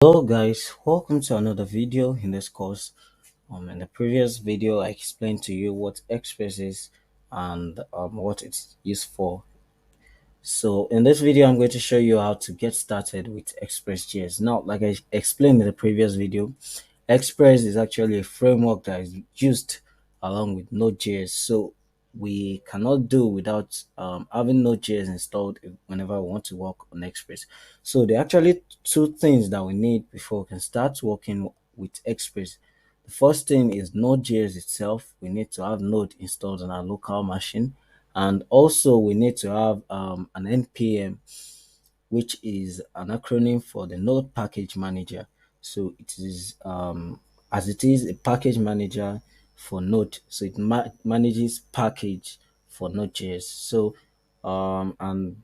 Hello guys, welcome to another video in this course. In the previous video, I explained to you what Express is and what it's used for. So in this video, I'm going to show you how to get started with Express.js. Now, like I explained in the previous video, Express is actually a framework that is used along with Node.js. So we cannot do without having Node.js installed whenever we want to work on Express. So there are actually two things that we need before we can start working with Express. The first thing is Node.js itself. We need to have Node installed on our local machine, and also we need to have an npm, which is an acronym for the Node Package Manager. So it is as it is a package manager for Node, so it manages package for Node.js. So and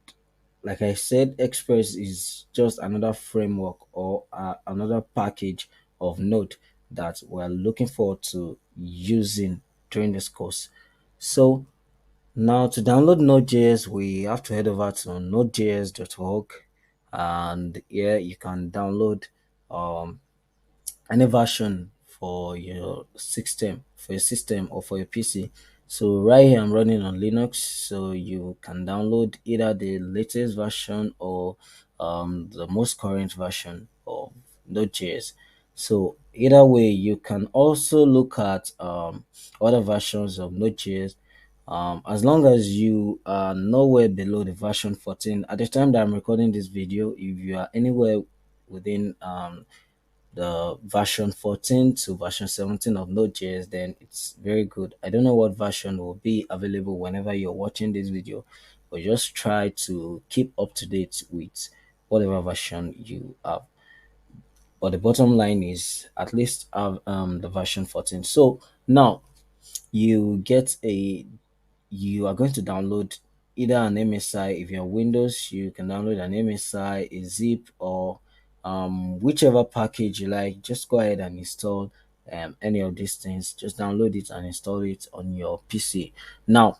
like I said, Express is just another framework or another package of Node that we're looking forward to using during this course. So now to download Node.js, we have to head over to nodejs.org, and here you can download um, any version for your system or for your PC. So right here I'm running on Linux, so you can download either the latest version or the most current version of Node.js. So either way, you can also look at other versions of Node.js, as long as you are nowhere below the version 14. At the time that I'm recording this video, if you are anywhere within the version 14 to version 17 of Node.js, then it's very good. I don't know what version will be available whenever you're watching this video, but just try to keep up to date with whatever version you have. But the bottom line is at least have the version 14. So now you get a you are going to download either an MSI. If you're on Windows, you can download an MSI, a zip, or whichever package you like. Just go ahead and install any of these things. Just download it and install it on your PC. Now,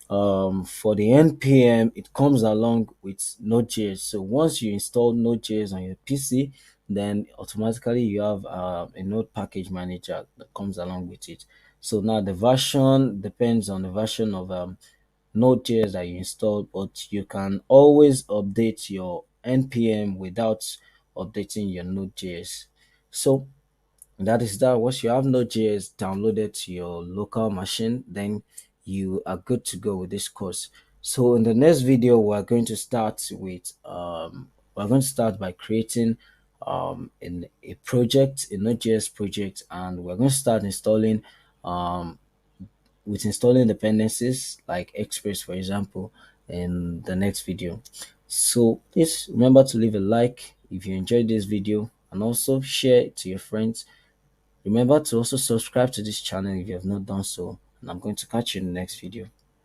for the npm, it comes along with Node.js. So once you install Node.js on your PC, then automatically you have a Node package manager that comes along with it. So now the version depends on the version of Node.js that you install, but you can always update your npm without updating your Node.js. So that is that. Once you have Node.js downloaded to your local machine, then you are good to go with this course. So in the next video, we're going to start by creating in a project, a Node.js project, and we're going to start installing um with installing dependencies like Express, for example, in the next video. So please remember to leave a like if you enjoyed this video, and also share it to your friends. Remember to also subscribe to this channel if you have not done so, and I'm going to catch you in the next video.